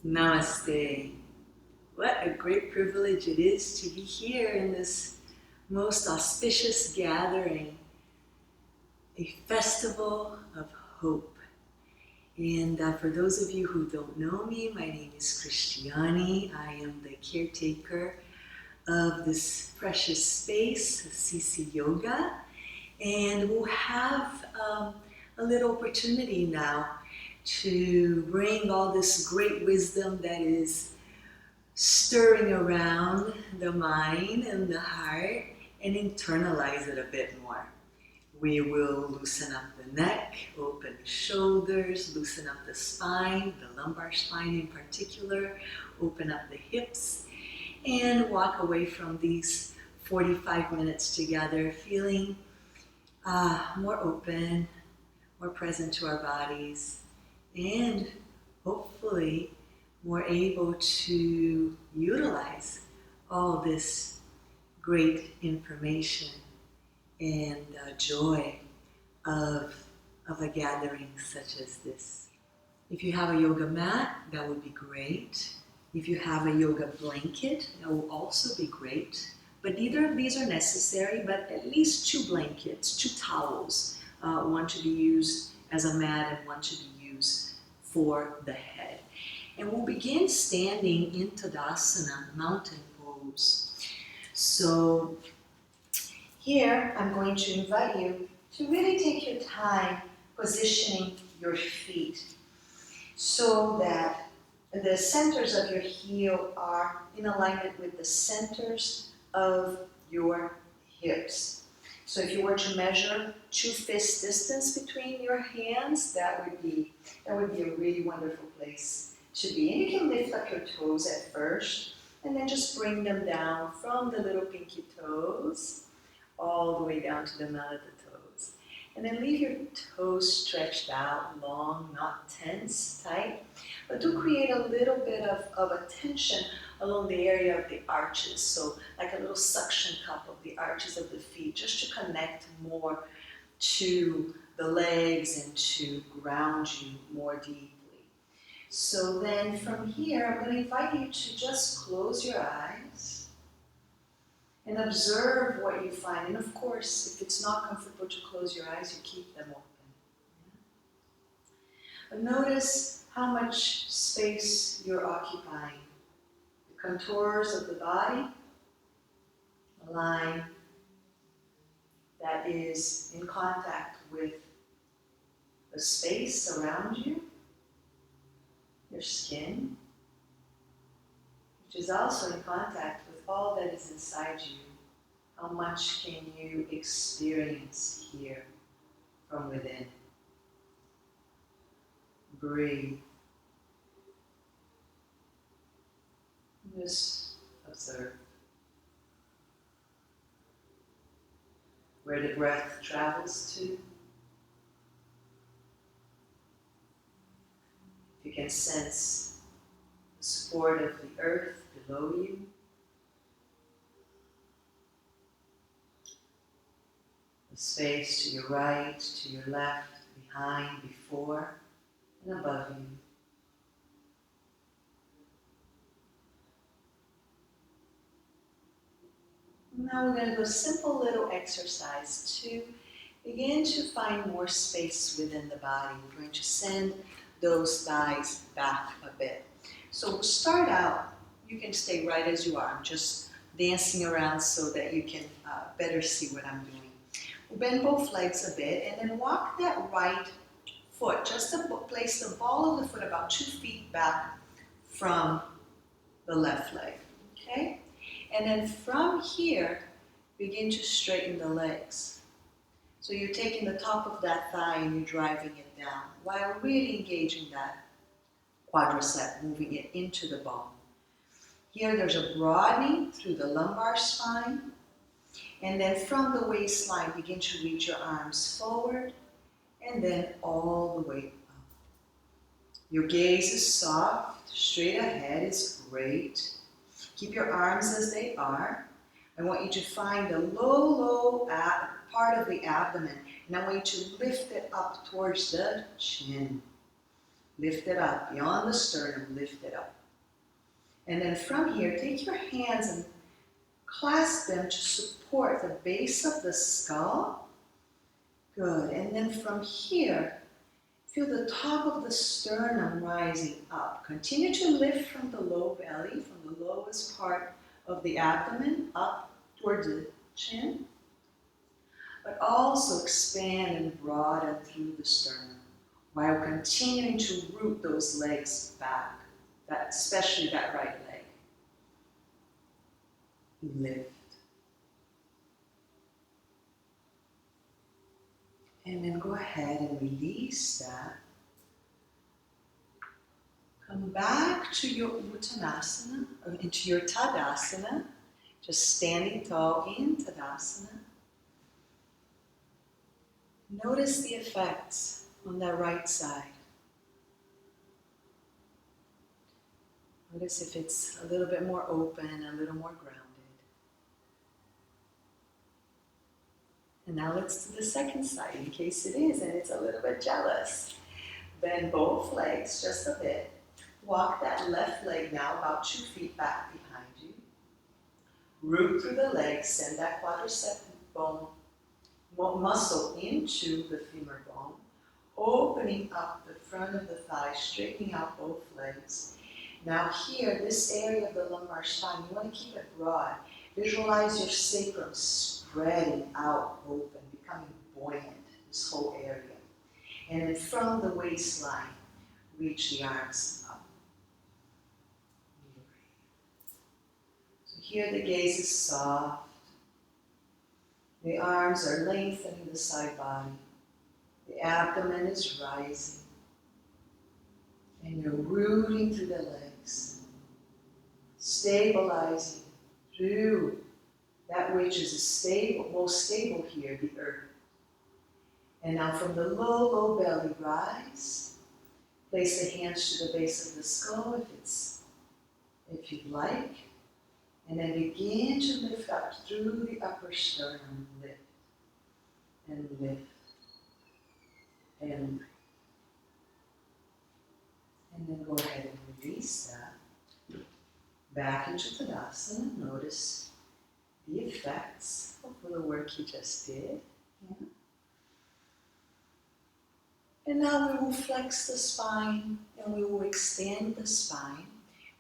Namaste. What a great privilege it is to be here in this most auspicious gathering, a festival of hope. And for those of you who don't know me, my name is Christianne. I am the caretaker of this precious space, CC Yoga. And we'll have a little opportunity now to bring all this great wisdom that is stirring around the mind and the heart and internalize it a bit more. We will loosen up the neck, open the shoulders, loosen up the spine, the lumbar spine in particular, open up the hips, and walk away from these 45 minutes together feeling more open, more present to our bodies, and hopefully more able to utilize all this great information and joy of a gathering such as this. If you have a yoga mat, that would be great. If you have a yoga blanket, that will also be great. But neither of these are necessary, but at least 2 blankets, 2 towels, one to be used as a mat and one to be used for the head. And we'll begin standing in Tadasana, mountain pose. So here I'm going to invite you to really take your time positioning your feet so that the centers of your heel are in alignment with the centers of your hips. So if you were to measure 2 fists distance between your hands, that would be a really wonderful place to be. And you can lift up your toes at first and then just bring them down from the little pinky toes all the way down to the mount of the toes. And then leave your toes stretched out, long, not tense, tight, but do create a little bit of a tension along the area of the arches, so like a little suction cup of the arches of the feet, just to connect more to the legs and to ground you more deeply. So then from here, I'm going to invite you to just close your eyes and observe what you find. And of course, if it's not comfortable to close your eyes, you keep them open. But notice how much space you're occupying. The contours of the body, a line that is in contact with the space around you, your skin, which is also in contact with all that is inside you. How much can you experience here from within? Breathe. Just observe where the breath travels to. You can sense the support of the earth below you. The space to your right, to your left, behind, before, and above you. Now we're going to do a simple little exercise to begin to find more space within the body. We're going to send those thighs back a bit. So we'll start out, you can stay right as you are. I'm just dancing around so that you can better see what I'm doing. We'll bend both legs a bit and then walk that right foot, just to place the ball of the foot about 2 feet back from the left leg, okay? And then from here, begin to straighten the legs. So you're taking the top of that thigh and you're driving it down while really engaging that quadricep, moving it into the bone. Here there's a broadening through the lumbar spine. And then from the waistline, begin to reach your arms forward and then all the way up. Your gaze is soft, straight ahead is great. Keep your arms as they are. I want you to find the low part of the abdomen, and I want you to lift it up towards the chin. Lift it up. Beyond the sternum, lift it up. And then from here, take your hands and clasp them to support the base of the skull. Good. And then from here, feel the top of the sternum rising up. Continue to lift from the low belly, from the lowest part of the abdomen, up towards the chin. But also expand and broaden through the sternum while continuing to root those legs back, especially that right leg. Lift. And then go ahead and release that. Come back to your Uttanasana, or into your Tadasana, just standing tall in Tadasana. Notice the effects on that right side. Notice if it's a little bit more open, a little more grounded. And now let's do the second side, in case it is, and it's a little bit jealous. Bend both legs just a bit. Walk that left leg now about 2 feet back behind you. Root through the legs, send that quadricep bone muscle into the femur bone, opening up the front of the thigh, straightening out both legs. Now here, this area of the lumbar spine, you want to keep it broad. Visualize your sacrum spreading out open, becoming buoyant, this whole area. And then from the waistline, reach the arms up. So here the gaze is soft. The arms are lengthening the side body. The abdomen is rising. And you're rooting through the legs. Stabilizing through that which is most stable here, the earth. And now from the low belly, rise. Place the hands to the base of the skull if you'd like. And then begin to lift up through the upper sternum. Lift and lift and lift. And then go ahead and release that. Back into Tadasana. Notice the effects of the work you just did. Yeah. And now we will flex the spine and we will extend the spine.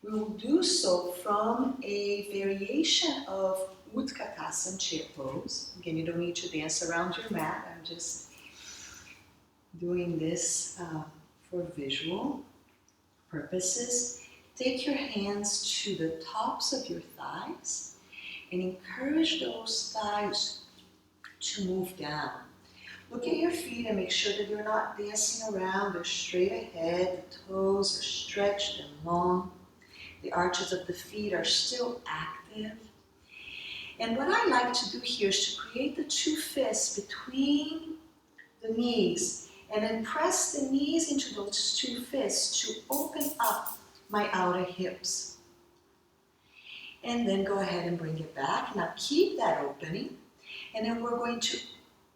We will do so from a variation of Utkatasana chair pose. Again, you don't need to dance around your mat. I'm just doing this for visual purposes. Take your hands to the tops of your thighs and encourage those thighs to move down. Look at your feet and make sure that you're not dancing around. They're straight ahead. The toes are stretched and long. The arches of the feet are still active. And what I like to do here is to create the 2 fists between the knees and then press the knees into those 2 fists to open up my outer hips. And then go ahead and bring it back. Now keep that opening. And then we're going to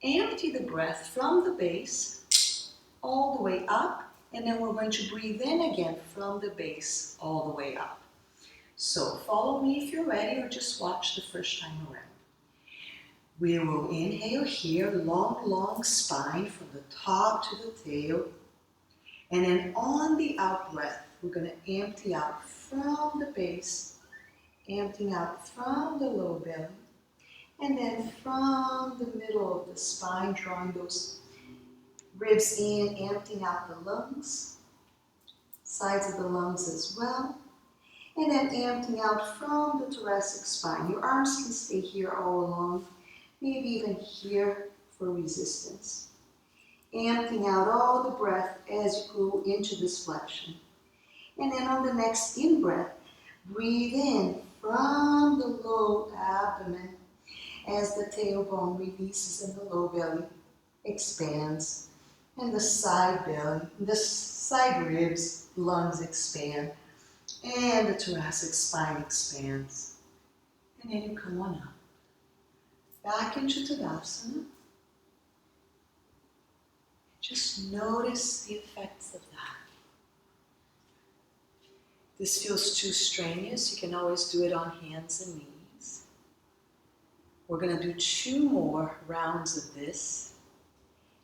empty the breath from the base all the way up. And then we're going to breathe in again from the base all the way up. So follow me if you're ready, or just watch the first time around. We will inhale here, long spine from the top to the tail. And then on the out breath, we're going to empty out from the base, emptying out from the low belly. And then from the middle of the spine, drawing those ribs in, emptying out the lungs, sides of the lungs as well. And then emptying out from the thoracic spine. Your arms can stay here all along, maybe even here for resistance. Emptying out all the breath as you go into this flexion. And then on the next in-breath, breathe in from the low abdomen as the tailbone releases and the low belly expands. And the side belly, the side ribs, lungs expand. And the thoracic spine expands. And then you come on up. Back into Tadasana. Just notice the effects of that. this feels too strenuous, you can always do it on hands and knees. We're going to do 2 more rounds of this,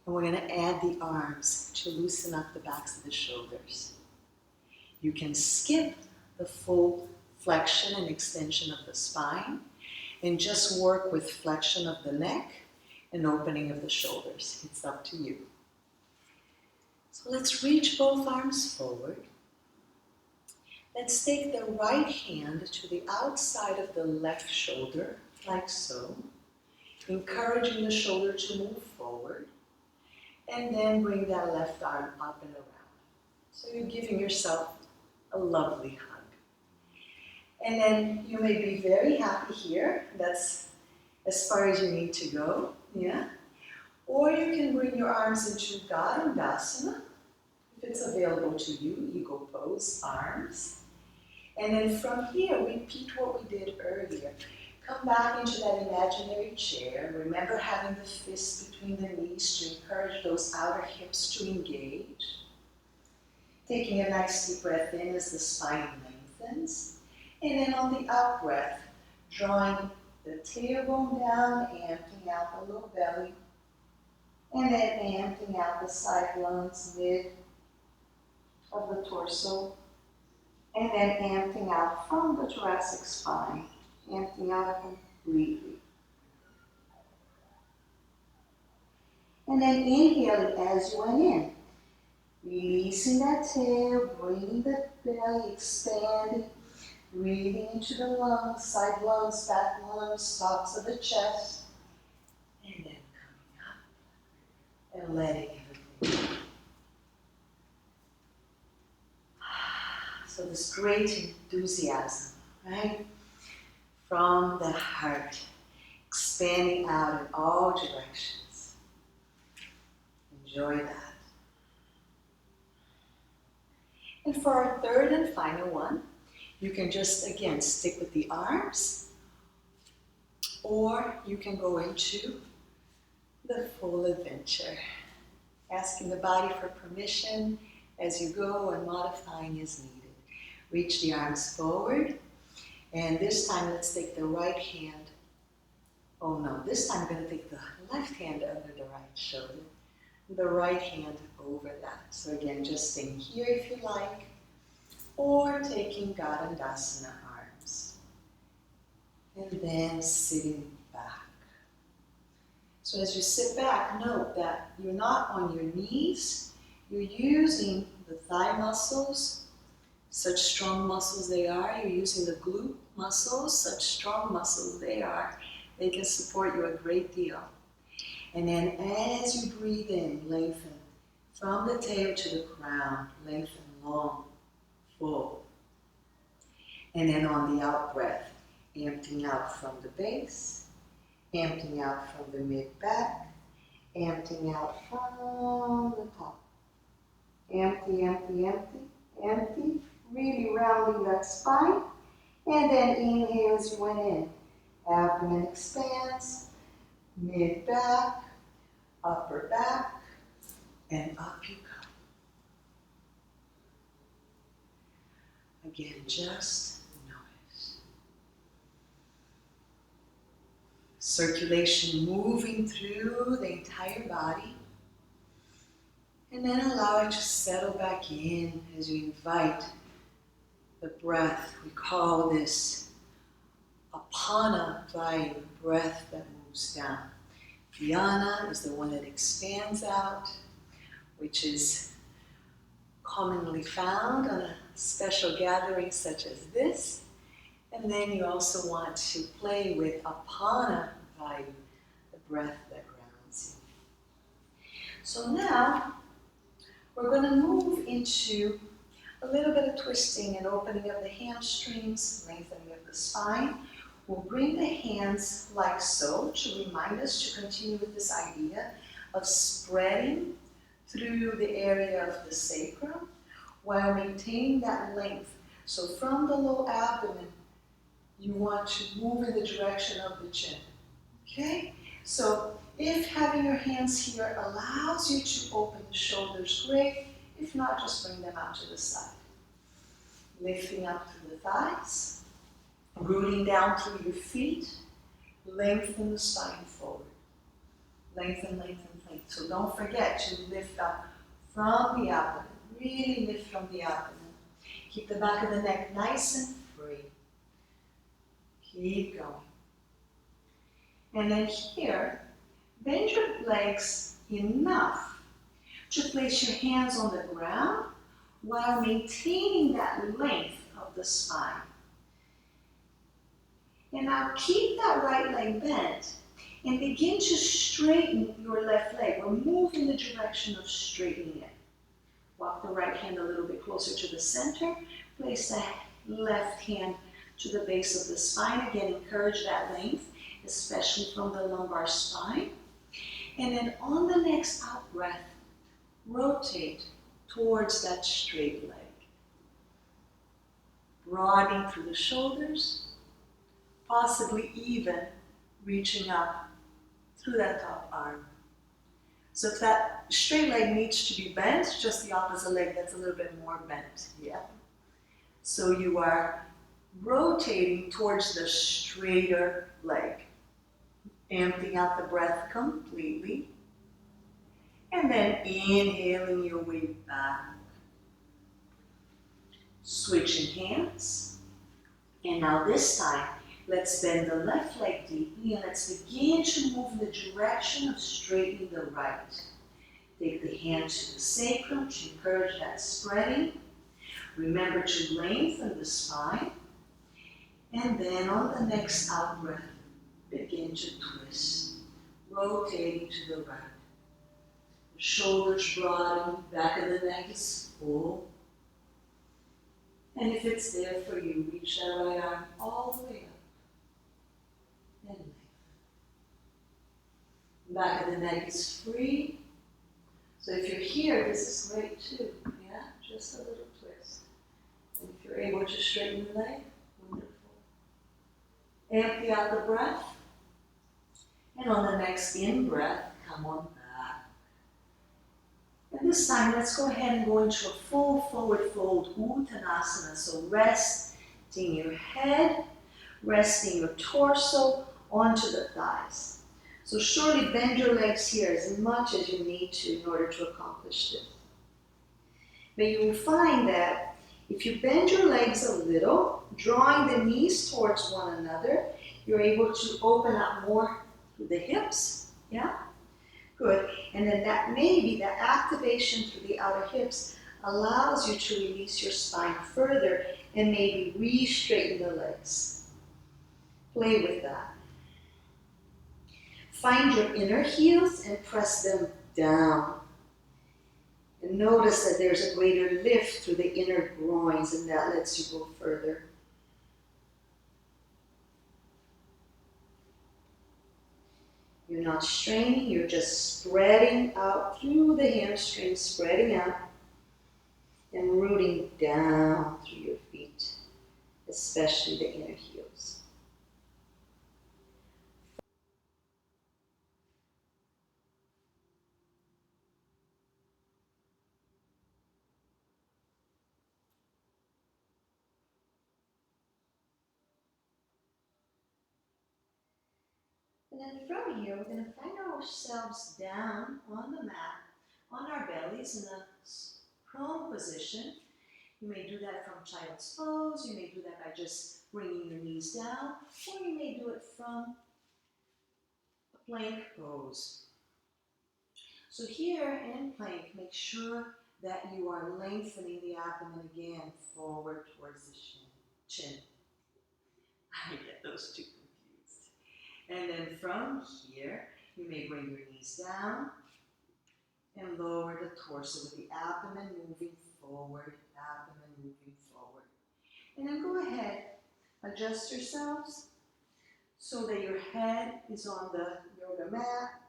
and we're going to add the arms to loosen up the backs of the shoulders. You can skip the full flexion and extension of the spine and just work with flexion of the neck and opening of the shoulders. It's up to you. So let's reach both arms forward. Let's take the right hand to the outside of the left shoulder, like so, encouraging the shoulder to move forward, and then bring that left arm up and around. So you're giving yourself a lovely hug. And then you may be very happy here. That's as far as you need to go, yeah? Or you can bring your arms into Garudasana, if it's available to you, Eagle Pose, arms. And then from here, repeat what we did earlier. Come back into that imaginary chair. Remember having the fists between the knees to encourage those outer hips to engage. Taking a nice deep breath in as the spine lengthens. And then on the out breath, drawing the tailbone down, emptying out the low belly. And then emptying out the side lungs, mid of the torso. And then emptying out from the thoracic spine. Emptying out completely. And then inhaling as you went in. Releasing that tail, bringing the belly, expanding. Breathing into the lungs, side lungs, back lungs, tops of the chest. And then coming up and letting everything go. So this great enthusiasm, right? From the heart, expanding out in all directions. Enjoy that. And for our third and final one, you can just, again, stick with the arms, or you can go into the full adventure, asking the body for permission as you go and modifying as needed. Reach the arms forward, and this time let's take the right hand. Oh no, this time I'm going to take the left hand under the right shoulder, the right hand over that. So again, just staying here if you like, or taking Garudasana arms, and then sitting back. So as you sit back, note that you're not on your knees, you're using the thigh muscles, such strong muscles they are, you're using the glute muscles, such strong muscles they are, they can support you a great deal. And then as you breathe in, lengthen from the tail to the crown, lengthen long. Full. And then on the out breath, emptying out from the base, emptying out from the mid-back, emptying out from the top. Empty, empty, empty, empty. Really rounding that spine. And then inhale as you went in. Abdomen expands, mid-back, upper back, and up you come. Again, just notice. Circulation moving through the entire body. And then allow it to settle back in as you invite the breath. We call this Apana Vayu, breath that moves down. Dhyana is the one that expands out, which is commonly found on a special gathering such as this. And then you also want to play with Apana Vayu, the breath that grounds you. So now we're going to move into a little bit of twisting and opening of the hamstrings, lengthening of the spine. We'll bring the hands like so to remind us to continue with this idea of spreading through the area of the sacrum while maintaining that length. So from the low abdomen, you want to move in the direction of the chin. Okay? So if having your hands here allows you to open the shoulders, great. If not, just bring them out to the side. Lifting up through the thighs, rooting down through your feet, lengthen the spine forward. Lengthen, lengthen, lengthen. So don't forget to lift up from the abdomen. Really lift from the abdomen. Keep the back of the neck nice and free. Keep going. And then here, bend your legs enough to place your hands on the ground while maintaining that length of the spine. And now keep that right leg bent and begin to straighten your left leg. Or move in the direction of straightening it. Walk the right hand a little bit closer to the center. Place the left hand to the base of the spine. Again, encourage that length, especially from the lumbar spine. And then on the next out breath, rotate towards that straight leg. Broadening through the shoulders, possibly even reaching up through that top arm. So if that straight leg needs to be bent, just the opposite leg that's a little bit more bent. Yeah. So you are rotating towards the straighter leg. Emptying out the breath completely. And then inhaling your way back. Switching hands. And now this time, let's bend the left leg deeply and let's begin to move in the direction of straightening the right. Take the hand to the sacrum to encourage that spreading. Remember to lengthen the spine. And then on the next out breath, begin to twist, rotating to the right. The shoulders broaden, back of the neck is full. And if it's there for you, reach that right arm all the way up. And lengthen. Back of the neck is free. So if you're here, this is great too. Yeah, just a little twist. And if you're able to straighten the leg, wonderful. Empty out the breath. And on the next in-breath, come on back. And this time, let's go ahead and go into a full forward fold, Uttanasana. So resting your head, resting your torso onto the thighs. So surely bend your legs here as much as you need to in order to accomplish this. But you will find that if you bend your legs a little, drawing the knees towards one another, you're able to open up more through the hips. Yeah? Good. And then that maybe that activation through the outer hips allows you to release your spine further and maybe re-straighten the legs. Play with that. Find your inner heels and press them down. And notice that there's a greater lift through the inner groins, and that lets you go further. You're not straining, you're just spreading out through the hamstrings, spreading out and rooting down through your feet, especially the inner heels. And then from here, we're going to find ourselves down on the mat, on our bellies in a prone position. You may do that from child's pose, you may do that by just bringing your knees down, or you may do it from a plank pose. So here in plank, make sure that you are lengthening the abdomen again forward towards the chin. I get those two confused. And then from here, you may bring your knees down and lower the torso with the abdomen moving forward, abdomen moving forward. And then go ahead, adjust yourselves so that your head is on the yoga mat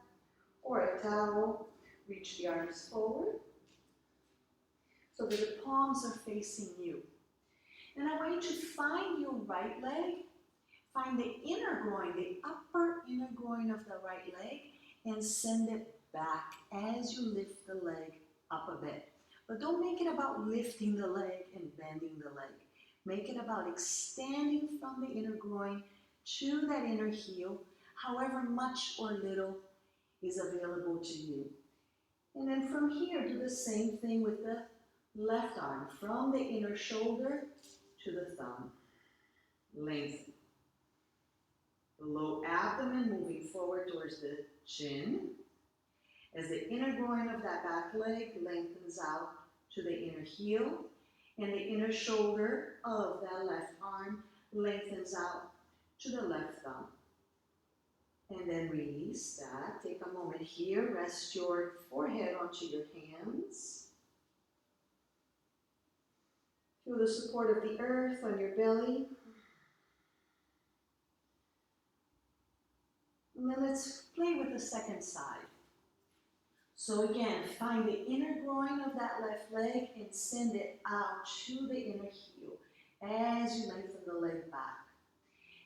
or a towel. Reach the arms forward so that the palms are facing you. And I want you to find your right leg, find the inner groin, the upper inner groin of the right leg, and send it back as you lift the leg up a bit. But don't make it about lifting the leg and bending the leg. Make it about extending from the inner groin to that inner heel, however much or little is available to you. And then from here, do the same thing with the left arm, from the inner shoulder to the thumb. Lengthen. The low abdomen moving forward towards the chin. As the inner groin of that back leg lengthens out to the inner heel, and the inner shoulder of that left arm lengthens out to the left thumb. And then release that. Take a moment here. Rest your forehead onto your hands. Feel the support of the earth on your belly. And then let's play with the second side. So again, find the inner groin of that left leg and send it out to the inner heel as you lengthen the leg back.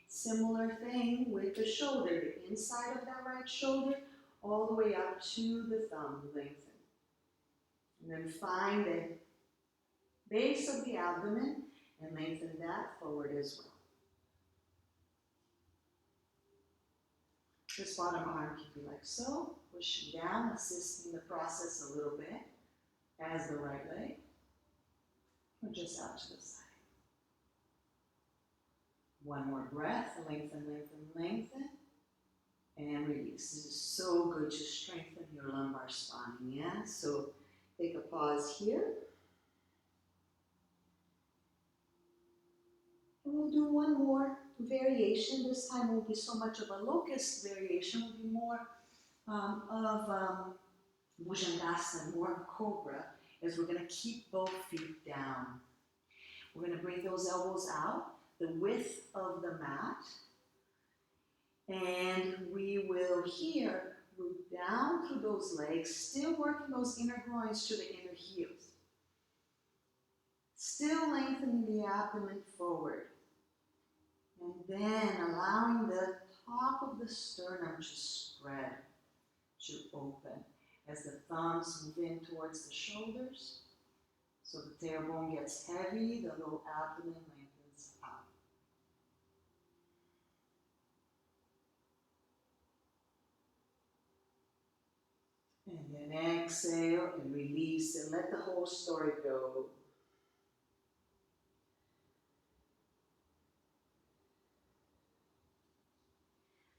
Similar thing with the shoulder, the inside of that right shoulder, all the way up to the thumb, lengthen. And then find the base of the abdomen and lengthen that forward as well. This bottom arm can be like so, pushing down, assisting the process a little bit as the right leg, or just out to the side. One more breath, lengthen, lengthen, lengthen, and release. This is so good to strengthen your lumbar spine, yeah? So take a pause here. And we'll do one more variation. This time won't be so much of a locust variation, will be more of Bhujangasana, more of cobra, as we're going to keep both feet down. We're going to bring those elbows out, the width of the mat, and we will here move down through those legs, still working those inner groins to the inner heels. Still lengthening the abdomen forward. And then allowing the top of the sternum to spread, to open. As the thumbs move in towards the shoulders, so the tailbone gets heavy, the low abdomen lengthens out. And then exhale and release and let the whole story go.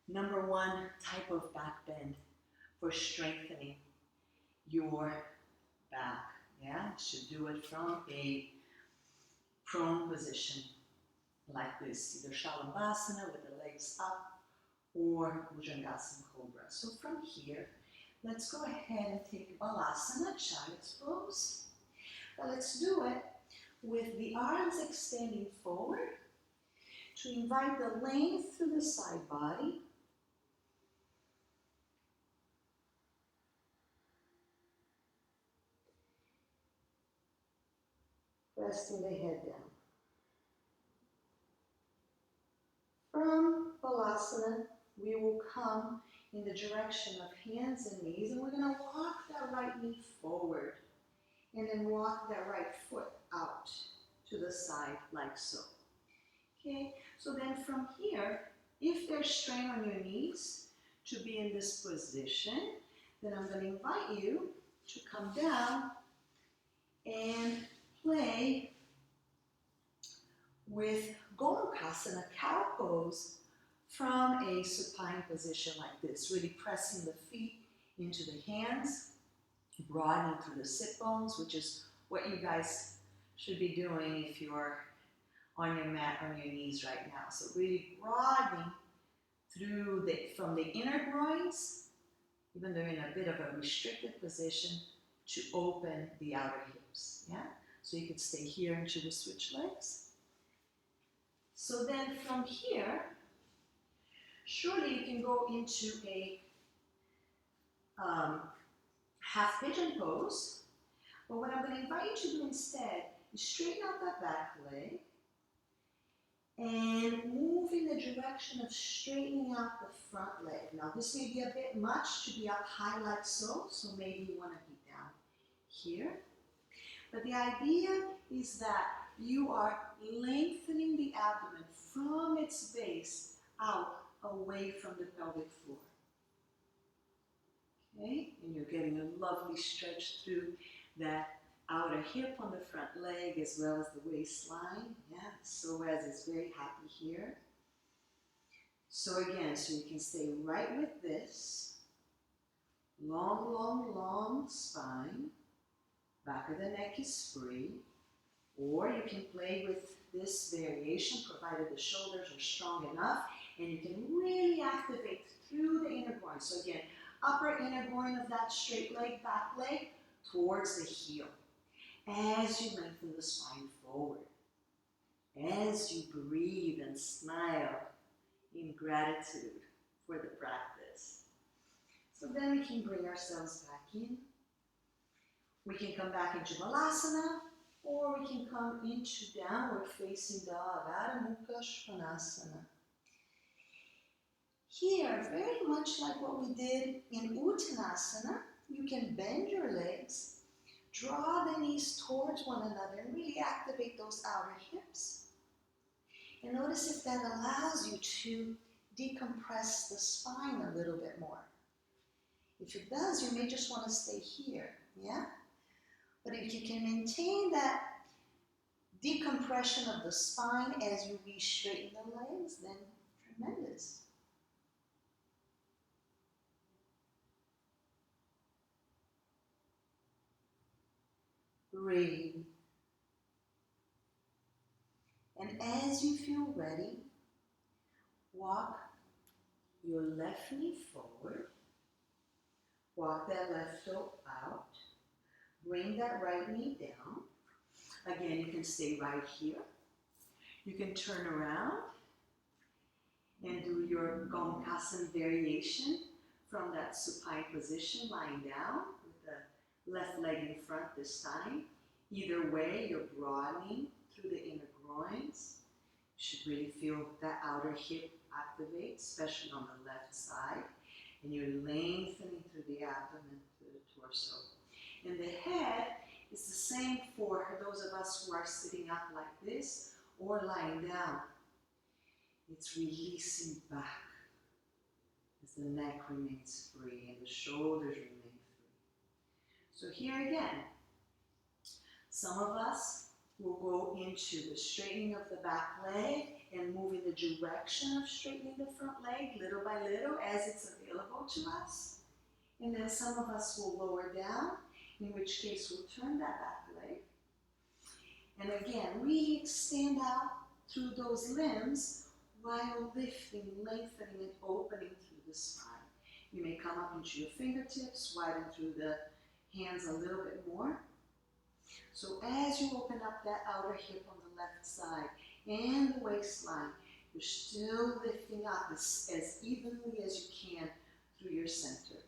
Number one type of back bend for strengthening your back. Yeah, you should do it from a prone position like this, either Shalabhasana with the legs up or Bhujangasana Cobra. So from here, let's go ahead and take Balasana, Child's Pose. But let's do it with the arms extending forward to invite the length through the side body. Resting the head down. From Balasana, we will come in the direction of hands and knees, and we're going to walk that right knee forward, and then walk that right foot out to the side like so. Okay, so then from here, if there's strain on your knees to be in this position, then I'm going to invite you to come down and play with Garudasana cow pose from a supine position like this, really pressing the feet into the hands, broadening through the sit bones, which is what you guys should be doing if you're on your mat on your knees right now. So really broadening through from the inner groins, even though in a bit of a restricted position, to open the outer hips, yeah? So you could stay here until we switch legs. So then from here, surely you can go into a half pigeon pose, but what I'm going to invite you to do instead is straighten out that back leg and move in the direction of straightening out the front leg. Now this may be a bit much to be up high like so, so maybe you want to be down here. But the idea is that you are lengthening the abdomen from its base out away from the pelvic floor. Okay, and you're getting a lovely stretch through that outer hip on the front leg as well as the waistline. Yeah, psoas is very happy here. So again, so you can stay right with this. Long, long, long spine. Back of the neck is free. Or you can play with this variation provided the shoulders are strong enough and you can really activate through the inner groin. So again, upper inner groin of that straight leg, back leg, towards the heel. As you lengthen the spine forward. As you breathe and smile in gratitude for the practice. So then we can bring ourselves back in. We can come back into Balasana, or we can come into downward facing dog, Adho Mukha Svanasana. Here, very much like what we did in Uttanasana, you can bend your legs, draw the knees towards one another, and really activate those outer hips. And notice if that allows you to decompress the spine a little bit more. If it does, you may just want to stay here, yeah? But if you can maintain that decompression of the spine as you re-straighten the legs, then tremendous. Breathe. And as you feel ready, walk your left knee forward. Walk that left toe out. Bring that right knee down. Again, you can stay right here. You can turn around and do your Gomukhasana variation from that supine position, lying down with the left leg in front this time. Either way, you're broadening through the inner groins. You should really feel that outer hip activate, especially on the left side. And you're lengthening through the abdomen, through the torso. And the head is the same for those of us who are sitting up like this or lying down. It's releasing back as the neck remains free and the shoulders remain free. So here again, some of us will go into the straightening of the back leg and move in the direction of straightening the front leg little by little as it's available to us. And then some of us will lower down, in which case we'll turn that back leg. And again, really extend out through those limbs while lifting, lengthening, and opening through the spine. You may come up into your fingertips, widen through the hands a little bit more. So as you open up that outer hip on the left side and the waistline, you're still lifting up as evenly as you can through your center.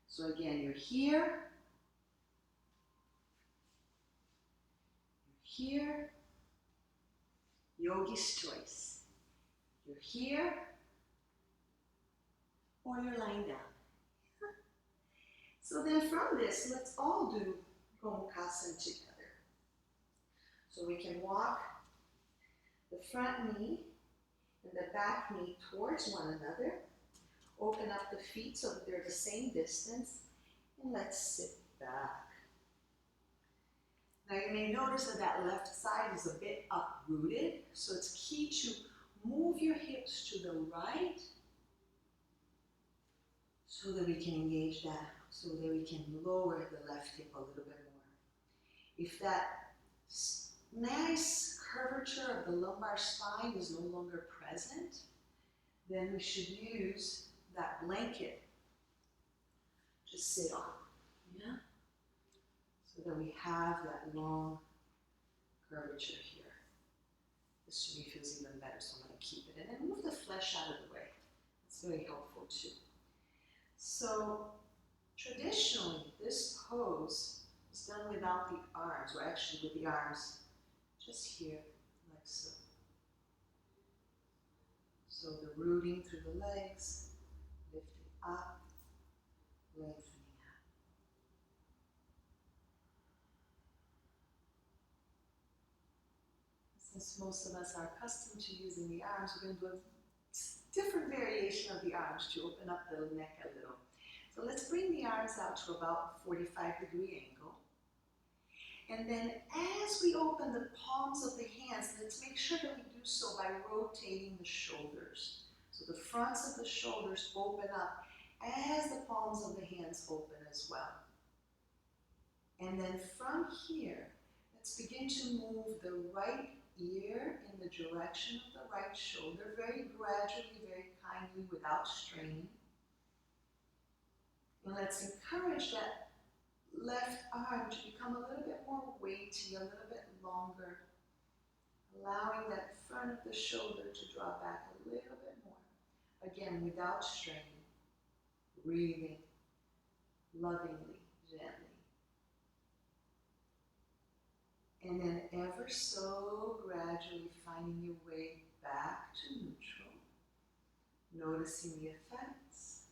So again, you're here, here, yogi's choice. You're here, or you're lying down. So then from this, let's all do Gomukhasana together. So we can walk the front knee and the back knee towards one another. Open up the feet so that they're the same distance, and let's sit back. Now you may notice that that left side is a bit uprooted, so it's key to move your hips to the right so that we can engage that, so that we can lower the left hip a little bit more. If that nice curvature of the lumbar spine is no longer present, then we should use that blanket to sit on, yeah? So that we have that long curvature here. This to me feels even better, so I'm going to keep it. And then move the flesh out of the way. It's very helpful too. So traditionally, this pose is done without the arms, or actually with the arms just here, like so. So the rooting through the legs, lifting up, lengthening out. Since most of us are accustomed to using the arms, we're going to do a different variation of the arms to open up the neck a little. So let's bring the arms out to about 45-degree angle. And then as we open the palms of the hands, let's make sure that we do so by rotating the shoulders. So the fronts of the shoulders open up as the palms of the hands open as well. And then from here, let's begin to move the right ear in the direction of the right shoulder, very gradually, very kindly, without strain. And let's encourage that left arm to become a little bit more weighty, a little bit longer, allowing that front of the shoulder to draw back a little bit more. Again, without strain, breathing lovingly, gently. And then ever so gradually finding your way back to neutral, noticing the effects.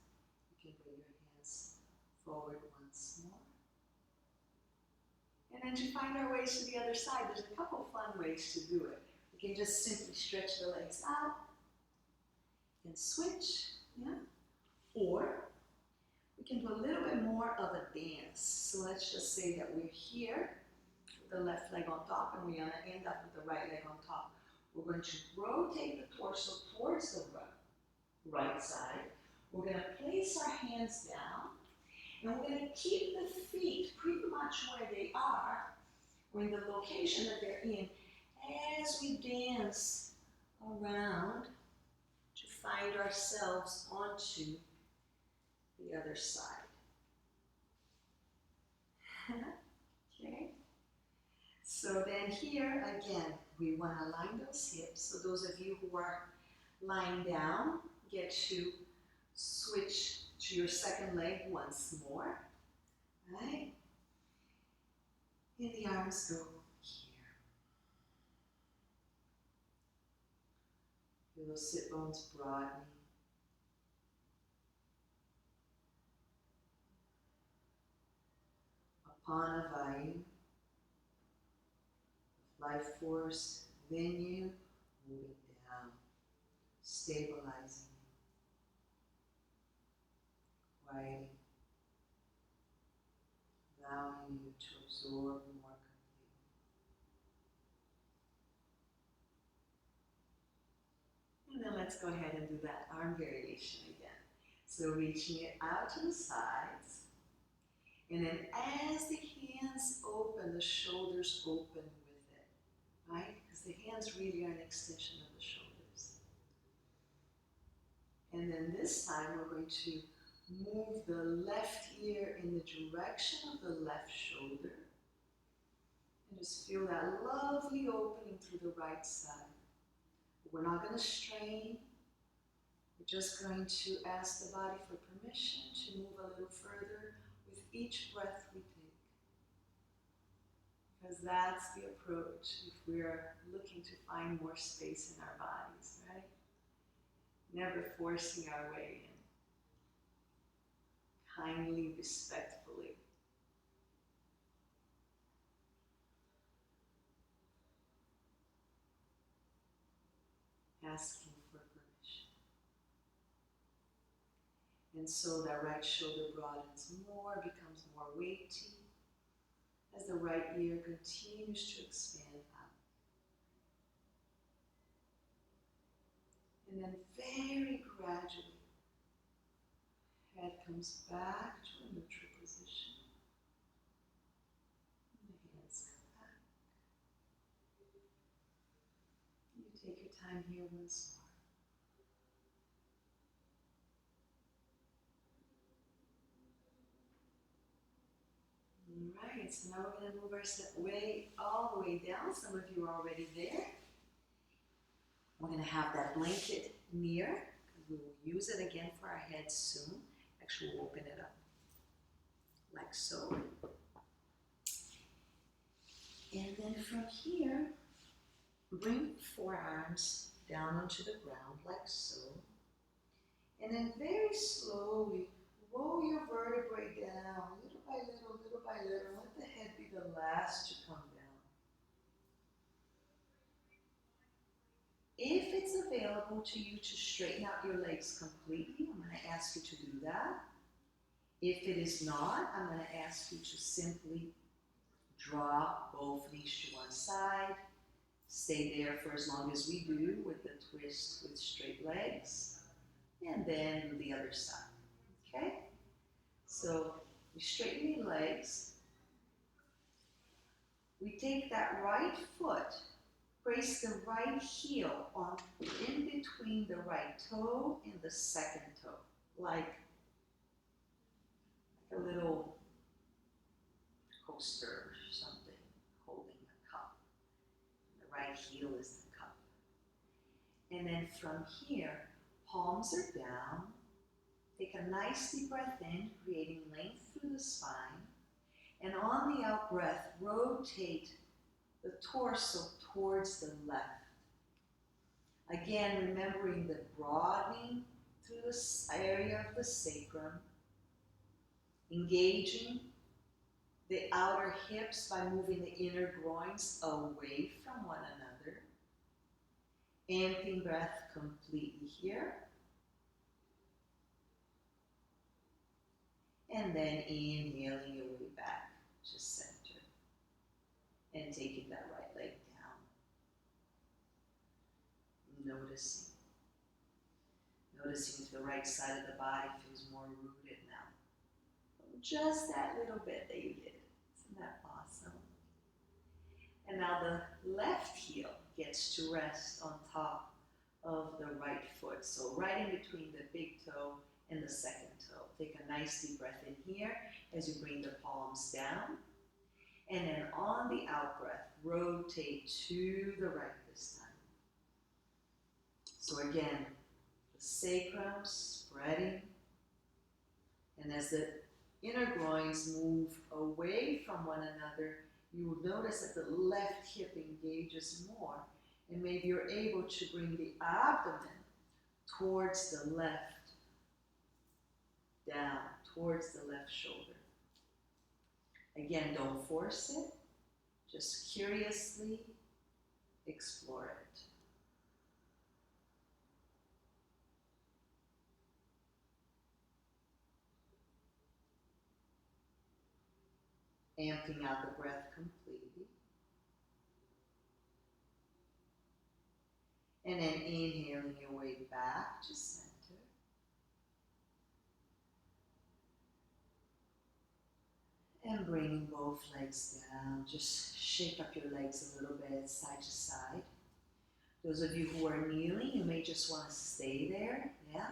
You can bring your hands forward once more. And then to find our ways to the other side, there's a couple fun ways to do it. We can just simply stretch the legs out and switch, yeah? Or we can do a little bit more of a dance. So let's just say that we're here with the left leg on top and we're going to end up with the right leg on top. We're going to rotate the torso towards the right side. We're going to place our hands down. And we're going to keep the feet pretty much where they are, or in the location that they're in, as we dance around to find ourselves onto the other side. Okay? So then here, again, we want to line those hips. So those of you who are lying down get to switch to your second leg once more, right? And the arms go here. Feel those sit bones broadening. Upon Vayu, life force within you, moving down, stabilizing, quieting, allowing you to absorb more completely. And then let's go ahead and do that arm variation again. So reaching it out to the sides. And then as the hands open, the shoulders open with it, right? Because the hands really are an extension of the shoulders. And then this time we're going to move the left ear in the direction of the left shoulder. And just feel that lovely opening through the right side. We're not going to strain. We're just going to ask the body for permission to move a little further with each breath we take. Because that's the approach if we're looking to find more space in our bodies, right? Never forcing our way in. Kindly, respectfully. Asking for permission. And so that right shoulder broadens more, becomes more weighty, as the right ear continues to expand out. And then very gradually, head comes back to a neutral position. And the hands come back. You take your time here once more. Alright, so now we're going to move our way all the way down. Some of you are already there. We're going to have that blanket near. We will use it again for our heads soon. Actually, we'll open it up like so. And then from here, bring forearms down onto the ground like so. And then very slowly, roll your vertebrae down, little by little, little by little. Let the head be the last to come down. If it's available to you to straighten out your legs completely, I'm going to ask you to do that. If it is not, I'm going to ask you to simply draw both knees to one side. Stay there for as long as we do with the twist with straight legs. And then do the other side. Okay? So we straighten the legs. We take that right foot, place the right heel on in between the right toe and the second toe, like a little coaster or something, holding a cup. The right heel is the cup. And then from here, palms are down. Take a nice deep breath in, creating length through the spine. And on the out breath, rotate the torso towards the left. Again, remembering the broadening through the area of the sacrum, engaging the outer hips by moving the inner groins away from one another. Emptying breath completely here. And then inhaling your way back to center. And taking that right leg down. Noticing. Noticing if the right side of the body feels more rooted now. Just that little bit that you did. Isn't that awesome? And now the left heel gets to rest on top of the right foot. So right in between the big toe and the second toe. Take a nice deep breath in here as you bring the palms down. And then on the out breath, rotate to the right this time. So again, the sacrum spreading. And as the inner groins move away from one another, you will notice that the left hip engages more. And maybe you're able to bring the abdomen towards the left, down, towards the left shoulder. Again, don't force it. Just curiously explore it. Emptying out the breath completely. And then inhaling your way back to center. And bringing both legs down. Just shake up your legs a little bit, side to side. Those of you who are kneeling, you may just want to stay there, yeah?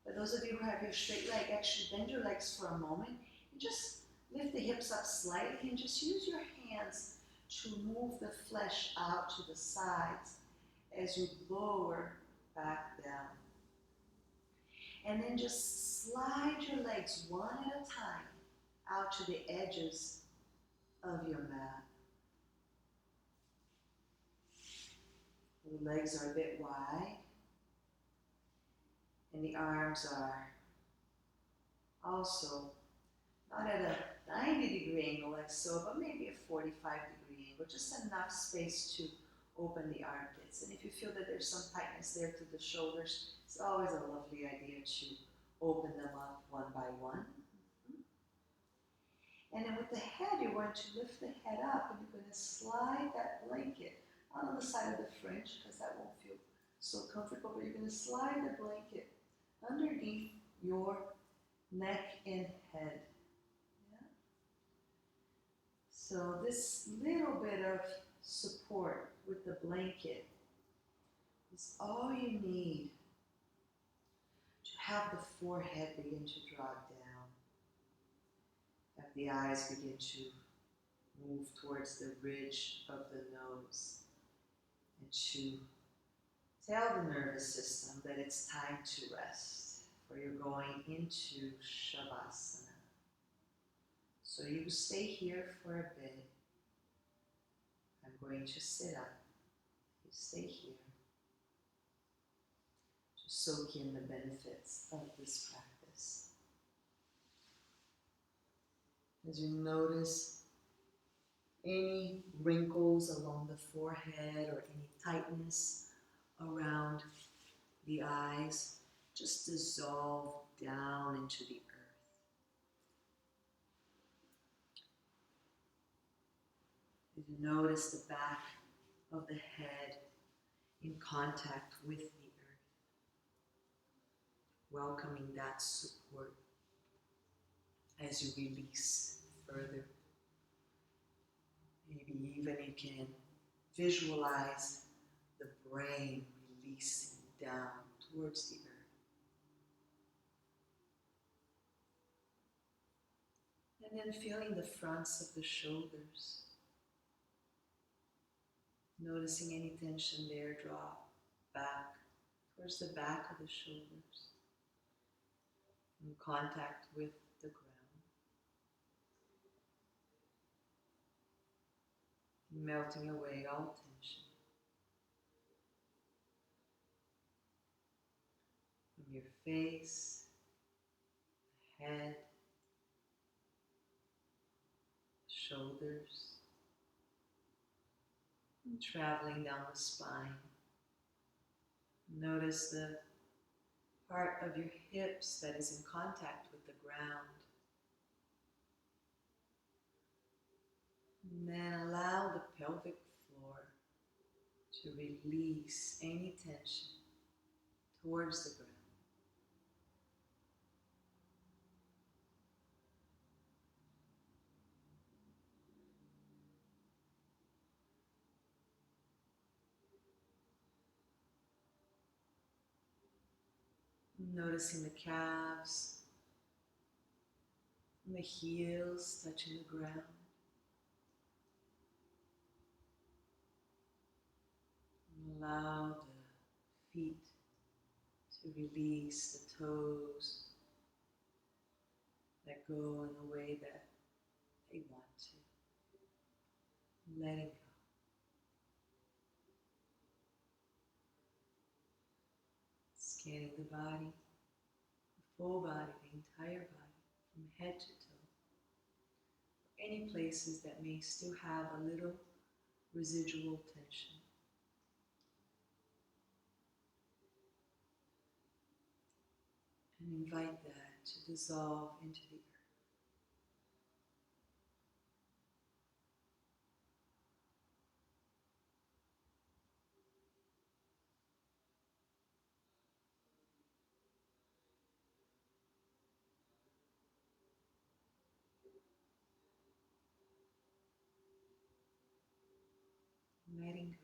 But those of you who have your straight leg, actually bend your legs for a moment and just lift the hips up slightly and just use your hands to move the flesh out to the sides as you lower back down. And then just slide your legs one at a time out to the edges of your mat. The legs are a bit wide, and the arms are also not at a 90-degree angle like so, but maybe a 45-degree angle, just enough space to open the armpits. And if you feel that there's some tightness there to the shoulders, it's always a lovely idea to open them up one by one. And then with the head, you're going to lift the head up and you're going to slide that blanket not on the side of the fringe because that won't feel so comfortable, but you're going to slide the blanket underneath your neck and head. Yeah? So this little bit of support with the blanket is all you need to have the forehead begin to drop down. Have the eyes begin to move towards the ridge of the nose and to tell the nervous system that it's time to rest, for you're going into Savasana. So you stay here for a bit. I'm going to sit up. You stay here to soak in the benefits of this practice. As you notice any wrinkles along the forehead or any tightness around the eyes just dissolve down into the earth. You notice the back of the head in contact with the earth, welcoming that support as you release further. Maybe even you can visualize the brain releasing down towards the earth. And then feeling the fronts of the shoulders. Noticing any tension there, drop back towards the back of the shoulders, in contact with the ground. Melting away all tension. From your face, the head, shoulders, and traveling down the spine. Notice the part of your hips that is in contact with the ground. And then allow the pelvic floor to release any tension towards the ground. Noticing the calves and the heels touching the ground. And allow the feet to release the toes that go in the way that they want to. Letting go. Scanning the body, the full body, the entire body, from head to toe. Any places that may still have a little residual tension. And invite that to dissolve into the earth. Letting go.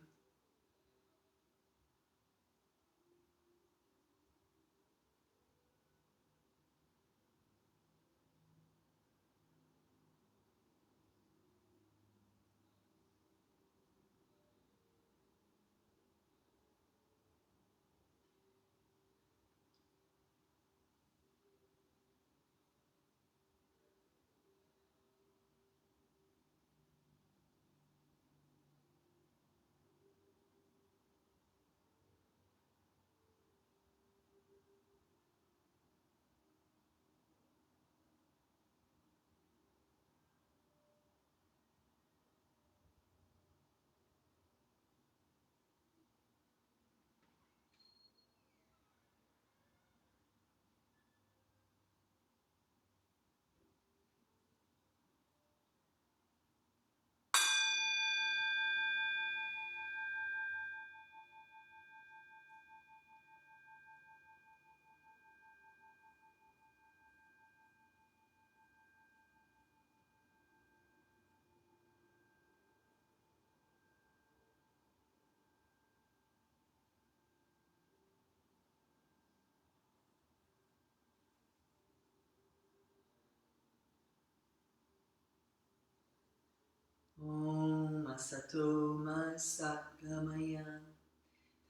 Om Asato Ma Satgamaya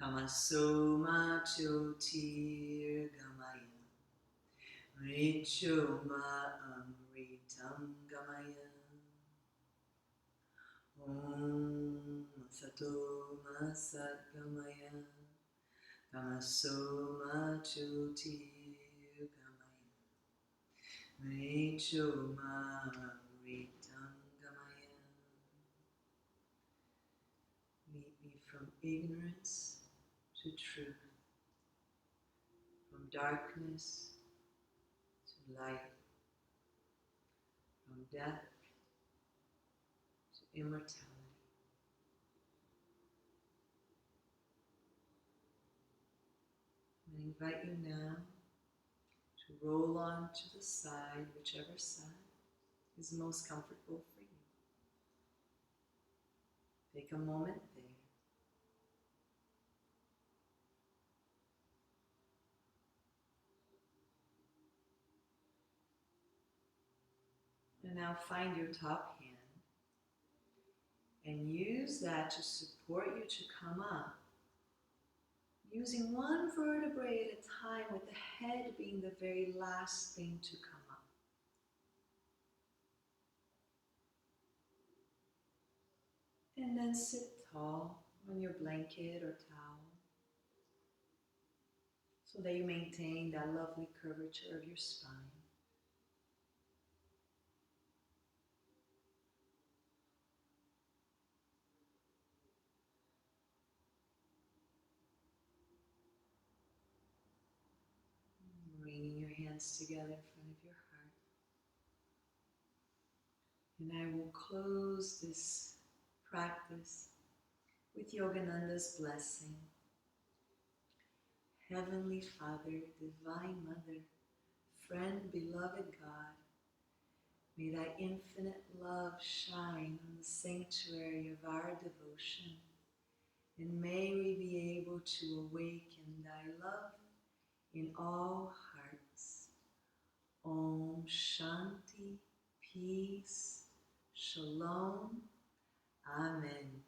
Tamaso Ma Jyotir Gamaya Mricho Ma Amritam Gamaya. Om Asato Ma Satgamaya Tamaso Ma Jyotir Gamaya Mricho Ma Amritam Gamaya. Lead me from ignorance to truth, from darkness to light, from death to immortality. I invite you now to roll on to the side, whichever side is most comfortable for you. Take a moment there. And now find your top hand and use that to support you to come up, using one vertebrae at a time, with the head being the very last thing to come up. And then sit tall on your blanket or towel so that you maintain that lovely curvature of your spine. Bringing your hands together in front of your heart. And I will close this practice with Yogananda's blessing. Heavenly Father, Divine Mother, Friend, Beloved God, may thy infinite love shine on the sanctuary of our devotion, and may we be able to awaken thy love in all hearts. Om Shanti, peace, shalom, amen.